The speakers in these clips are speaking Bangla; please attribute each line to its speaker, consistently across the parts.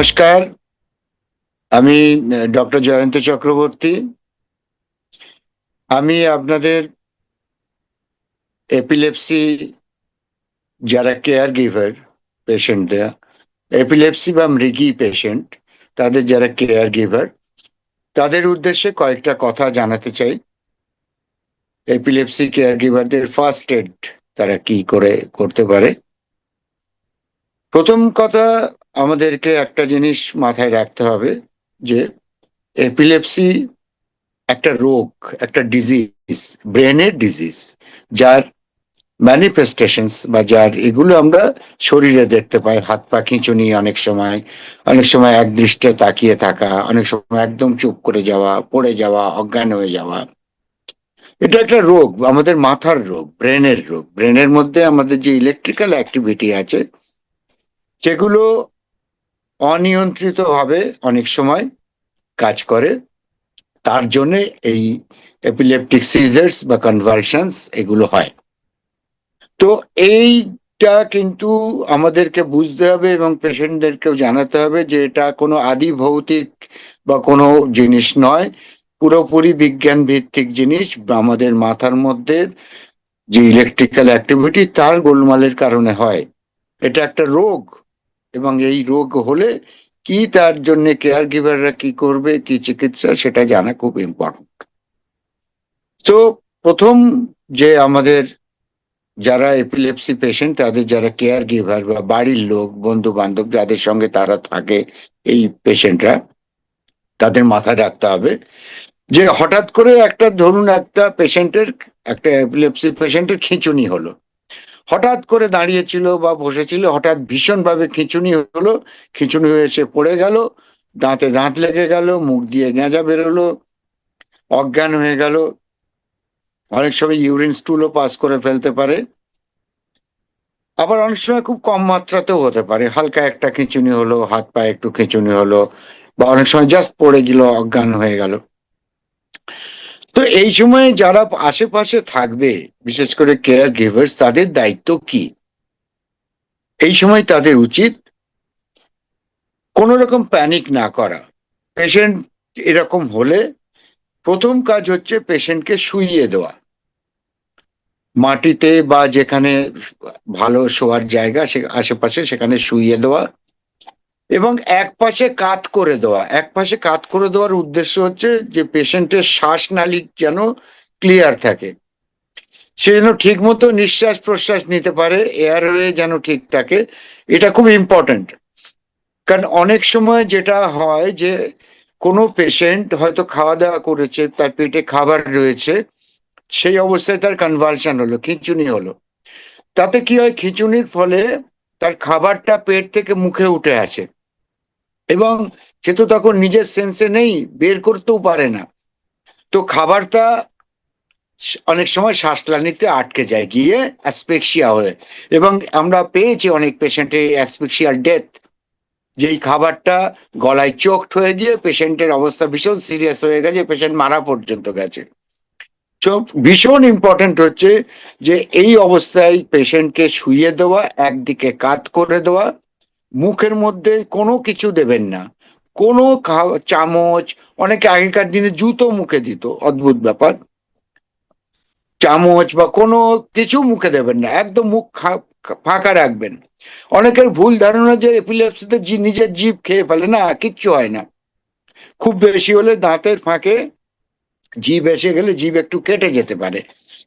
Speaker 1: নমস্কার। আমি ডক্টর জয়ন্ত চক্রবর্তী। আমি আপনাদের এপিলেপসি যারা কেয়ার গিভার পেশেন্টরা, এপিলেপসি বা মৃগী পেশেন্ট, তাদের যারা কেয়ার গিভার, তাদের উদ্দেশ্যে কয়েকটা কথা জানাতে চাই। এপিলেপসি কেয়ার গিভারদের ফার্স্ট এড তারা কি করে করতে পারে। প্রথম কথা, আমাদেরকে একটা জিনিস মাথায় রাখতে হবে যে এপিলেপসি একটা রোগ, একটা ডিজিজ, ব্রেনের ডিজিজ, যার ম্যানিফেস্টেশনস বা যার এগুলো আমরা শরীরে দেখতে পাই। হাত পা খিঁচুনি, অনেক সময় একদৃষ্টে তাকিয়ে থাকা, অনেক সময় একদম চুপ করে যাওয়া, পড়ে যাওয়া, অজ্ঞান হয়ে যাওয়া। এটা একটা রোগ, আমাদের মাথার রোগ, ব্রেনের রোগ। ব্রেনের মধ্যে আমাদের যে ইলেকট্রিক্যাল অ্যাক্টিভিটি আছে, সেগুলো অনিয়ন্ত্রিত ভাবে অনেক সময় কাজ করে। তার জন্য এই এপিলেপটিক সিজার্স বা কনভালশনস এগুলো হয়। তো এইটা কিন্তু আমাদেরকে বুঝতে হবে এবং পেশেন্টদেরকেও জানাতে হবে যে এটা কোনো আদি ভৌতিক বা কোনো জিনিস নয়, পুরোপুরি বিজ্ঞান ভিত্তিক জিনিস। আমাদের মাথার মধ্যে যে ইলেকট্রিক্যাল অ্যাক্টিভিটি, তার গোলমালের কারণে হয়। এটা একটা রোগ, এবং এই রোগ হলে কি তার জন্য কেয়ার গিভাররা কি করবে, কি চিকিৎসা, সেটা জানা খুব ইম্পর্টেন্ট। তো প্রথম যে আমাদের যারা এপিলেপসি পেশেন্ট, তাদের যারা কেয়ার গিভার বা বাড়ির লোক, বন্ধু বান্ধব যাদের সঙ্গে তারা থাকে, এই পেশেন্টরা, তাদের মাথায় রাখতে হবে যে হঠাৎ করে একটা, ধরুন একটা পেশেন্টের, একটা এপিলেপসি পেশেন্টের খিঁচুনি হলো, হঠাৎ করে দাঁড়িয়েছিল বা বসেছিল, হঠাৎ ভীষণভাবে খিঁচুনি হলো, খিঁচুনি হয়ে সে পড়ে গেল, দাঁতে দাঁত লেগে গেল, মুখ দিয়ে গেঁজা বেরোলো, অজ্ঞান হয়ে গেল। অনেক সময় ইউরিন স্টুলও পাস করে ফেলতে পারে। আবার অনেক সময় খুব কম মাত্রাতেও হতে পারে, হালকা একটা খিঁচুনি হলো, হাত পায়ে একটু খিঁচুনি হলো, বা অনেক সময় জাস্ট পড়ে গেল, অজ্ঞান হয়ে গেল। তো এই সময় যারা আশেপাশে থাকবে, বিশেষ করে কেয়ার গিভার্স, তাদের দায়িত্ব কি? এই সময় তাদের উচিত কোনো রকম প্যানিক না করা। পেশেন্ট এরকম হলে প্রথম কাজ হচ্ছে পেশেন্টকে শুইয়ে দেওয়া, মাটিতে বা যেখানে ভালো শোয়ার জায়গা সে আশেপাশে, সেখানে শুইয়ে দেওয়া, এবং এক পাশে কাত করে দেওয়া। এক পাশে কাত করে দেওয়ার উদ্দেশ্য হচ্ছে যে পেশেন্টের শ্বাসনালী যেন ক্লিয়ার থাকে, সে যেন ঠিক মতো নিঃশ্বাস প্রশ্বাস নিতে পারে, এয়ারওয়ে যেন ঠিক থাকে। এটা খুব ইম্পর্টেন্ট। কারণ অনেক সময় যেটা হয় যে কোনো পেশেন্ট হয়তো খাওয়া দাওয়া করেছে, তার পেটে খাবার রয়েছে, সেই অবস্থায় তার কনভালশন হলো, খিঁচুনি হলো। তাতে কি হয়, খিঁচুনির ফলে তার খাবারটা পেট থেকে মুখে উঠে আসে, এবং সে তো তখন নিজের সেন্সে নেই, বের করতেও পারে না। তো খাবারটা অনেক সময় শ্বাসনালীতে আটকে যায়, গিয়ে অ্যাসফিক্সিয়া হয়ে, এবং আমরা পেয়েছি অনেক পেশেন্টের অ্যাসফিক্সিয়াল ডেথ, যেই খাবারটা গলায় চোখড হয়ে গিয়ে পেশেন্টের অবস্থা ভীষণ সিরিয়াস হয়ে গেছে, পেশেন্ট মারা পর্যন্ত গেছে। তো ভীষণ ইম্পর্টেন্ট হচ্ছে যে এই অবস্থায় পেশেন্টকে শুইয়ে দেওয়া, একদিকে কাত করে দেওয়া, মুখের মধ্যে কোনো কিছু দেবেন না, কোনো চামচ, অনেকে আগেকার দিনে জুতো মুখে দিত, অদ্ভুত ব্যাপার, চামচ বা কোনো কিছু মুখে দেবেন না, একদম মুখ ফাঁকা রাখবেন। অনেকের ভুল ধারণা যে এপিলেপসিতে নিজের জিভ খেয়ে ফেলে, না, কিচ্ছু হয় না। খুব বেশি হলে দাঁতের ফাঁকে জিভ এসে গেলে জিভ একটু কেটে যেতে পারে,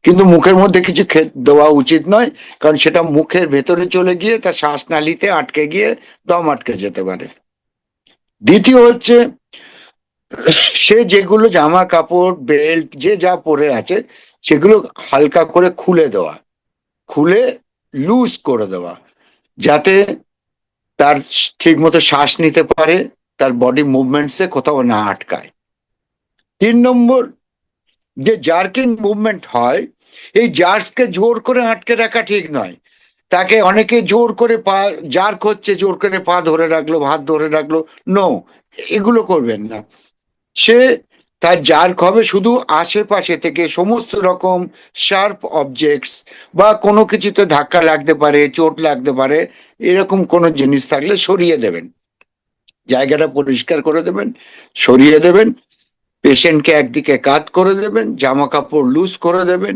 Speaker 1: কিন্তু মুখের মধ্যে কিছু দেওয়া উচিত নয়, কারণ সেটা মুখের ভেতরে চলে গিয়ে তার শ্বাসনালীতে আটকে গিয়ে দম আটকে যেতে পারে। দ্বিতীয় হচ্ছে, সে যেগুলো জামা কাপড়, বেল্ট, যে যা পরে আছে, সেগুলো হালকা করে খুলে দেওয়া, খুলে লুজ করে দেওয়া, যাতে তার ঠিক মতো শ্বাস নিতে পারে, তার বডি মুভমেন্টসে কোথাও না আটকায়। 3 নম্বর, যে জার্কিং মুভমেন্ট হয়, এই জার্ককে জোর করে আটকে রাখা ঠিক নয়। তাকে অনেকে জোর করে পা জার্ক হচ্ছে, জোর করে পা ধরে রাখলো, হাত ধরে রাখলো, নো, এগুলো করবেন না। সে তার জার্ক হবে শুধু আশেপাশে থেকে সমস্ত রকম শার্প অবজেক্টস, বা কোনো কিছুতে ধাক্কা লাগতে পারে, চোট লাগতে পারে, এরকম কোনো জিনিস থাকলে সরিয়ে দেবেন। জায়গাটা পরিষ্কার করে দেবেন, সরিয়ে দেবেন, পেশেন্টকে একদিকে কাত করে দেবেন, জামা কাপড় লুজ করে দেবেন,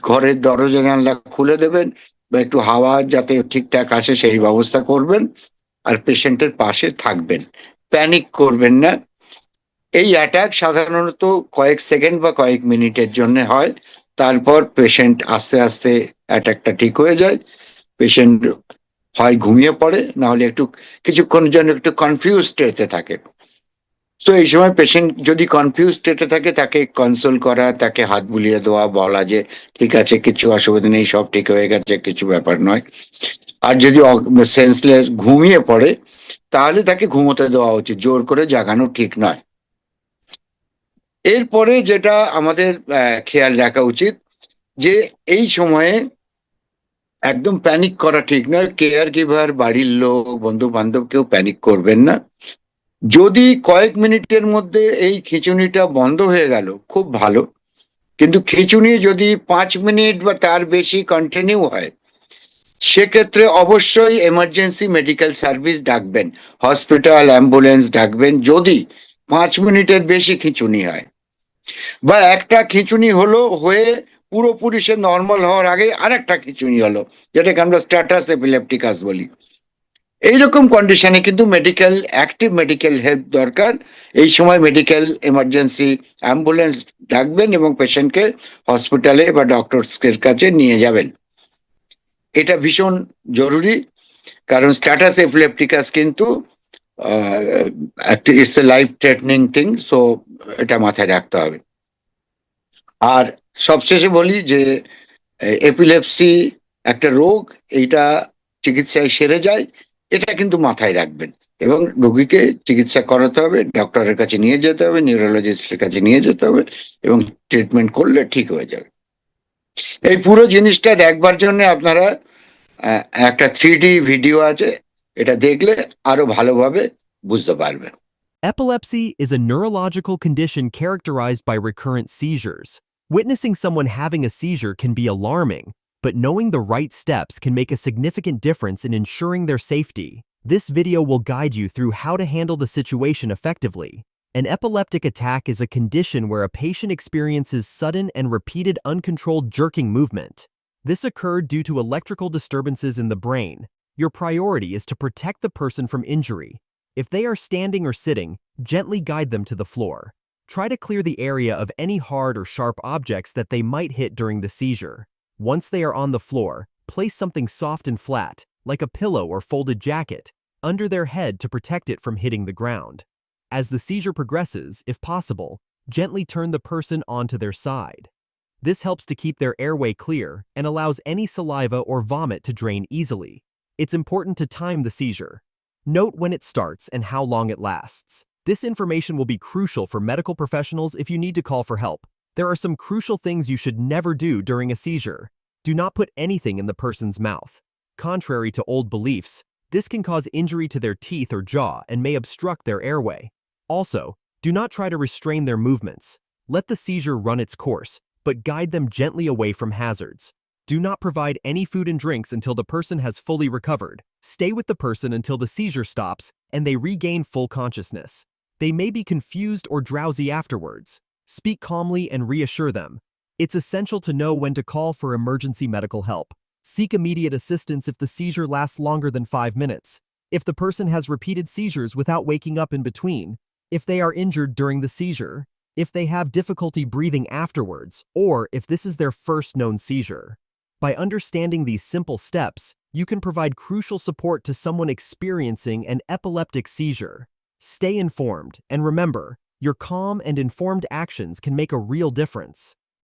Speaker 1: ঘরের দরজা জানলা খুলে দেবেন, বা একটু হাওয়া যাতে ঠিকঠাক আসে সেই ব্যবস্থা করবেন, আর পেশেন্টের পাশে থাকবেন, প্যানিক করবেন না। এই অ্যাটাক সাধারণত কয়েক সেকেন্ড বা কয়েক মিনিটের জন্য হয়, তারপর পেশেন্ট আস্তে আস্তে অ্যাটাকটা ঠিক হয়ে যায়। পেশেন্ট হয় ঘুমিয়ে পড়ে, না হলে একটু কিছুক্ষণের জন্য একটু কনফিউজ স্টেটে থাকে। তো এই সময় পেশেন্ট যদি কনফিউজ স্টেটে থাকে, তাকে কনসোল করা, তাকে হাত বুলিয়ে দেওয়া, বলা যে ঠিক আছে, কিছু অসুবিধা নেই, সব ঠিক হয়ে গেছে, কিছু ব্যাপার নয়। আর যদি সেন্সলেস ঘুমিয়ে পড়ে, তাহলে তাকে ঘুমোতে দেওয়া উচিত, জোর করে জাগানো ঠিক নয়। এরপরে যেটা আমাদের খেয়াল রাখা উচিত, যে এই সময়ে একদম প্যানিক করা ঠিক নয়। কেয়ার গিভার, বাড়ির লোক, বন্ধু বান্ধব কেউ প্যানিক করবেন না। যদি কয়েক মিনিটের মধ্যে এই খিঁচুনিটা বন্ধ হয়ে গেল, খুব ভালো। কিন্তু খিঁচুনি যদি 5 মিনিট বা তার বেশি কন্টিনিউ হয়, সেক্ষেত্রে অবশ্যই এমার্জেন্সি মেডিকেল সার্ভিস ডাকবেন, হসপিটাল, অ্যাম্বুলেন্স ডাকবেন। যদি 5 মিনিটের বেশি খিঁচুনি হয়, বা একটা খিঁচুনি হলো, হয়ে পুরোপুরি সে নর্মাল হওয়ার আগে আরেকটা খিঁচুনি হলো, যেটাকে আমরা স্ট্যাটাস এপিলেপটিকাস বলি, এইরকম কন্ডিশনে কিন্তু অ্যাক্টিভ মেডিকেল হেল্প দরকার। এই সময় মেডিকেল এমার্জেন্সি অ্যাম্বুলেন্স ডাকবেন এবং পেশেন্টকে হসপিটালে বা ডক্টরসের কাছে নিয়ে যাবেন। এটা ভীষণ জরুরি, কারণ স্ট্যাটাস এপিলেপটিকাস কিন্তু it's a life threatening thing. So এটা মাথায় রাখতে হবে। আর সবশেষে বলি যে এপিলেপসি একটা রোগ, এইটা চিকিৎসায় সেরে যায়, এটা কিন্তু মাথায় রাখবেন। এবং রোগীকে চিকিৎসা করাতে হবে, ডক্টরের কাছে নিয়ে যেতে হবে, নিউরোলজিস্টের কাছে নিয়ে যেতে হবে, এবং ট্রিটমেন্ট করলে ঠিক হয়ে যাবে। এই পুরো জিনিসটা দেখবার জন্য আপনারা একটা 3D ভিডিও আছে, এটা দেখলে আরো ভালোভাবে বুঝতে পারবেন।
Speaker 2: Epilepsy is a neurological condition characterized by recurrent seizures. Witnessing someone having a seizure can be alarming, but knowing the right steps can make a significant difference in ensuring their safety. This video will guide you through how to handle the situation effectively. An epileptic attack is a condition where a patient experiences sudden and repeated uncontrolled jerking movement. This occurred due to electrical disturbances in the brain. Your priority is to protect the person from injury. If they are standing or sitting, gently guide them to the floor. Try to clear the area of any hard or sharp objects that they might hit during the seizure. Once they are on the floor, place something soft and flat, like a pillow or folded jacket, under their head to protect it from hitting the ground. As the seizure progresses, if possible, gently turn the person onto their side. This helps to keep their airway clear and allows any saliva or vomit to drain easily. It's important to time the seizure. Note when it starts and how long it lasts. This information will be crucial for medical professionals if you need to call for help. There are some crucial things you should never do during a seizure. Do not put anything in the person's mouth. Contrary to old beliefs, this can cause injury to their teeth or jaw and may obstruct their airway. Also, do not try to restrain their movements. Let the seizure run its course, but guide them gently away from hazards. Do not provide any food and drinks until the person has fully recovered. Stay with the person until the seizure stops and they regain full consciousness. They may be confused or drowsy afterwards. Speak calmly and reassure them. It's essential to know when to call for emergency medical help. Seek immediate assistance if the seizure lasts longer than 5 minutes. If the person has repeated seizures without waking up in between. If they are injured during the seizure. If they have difficulty breathing afterwards, or if this is their first known seizure. By understanding these simple steps, you can provide crucial support to someone experiencing an epileptic seizure. Stay informed, and remember, your calm and informed actions can make a real difference.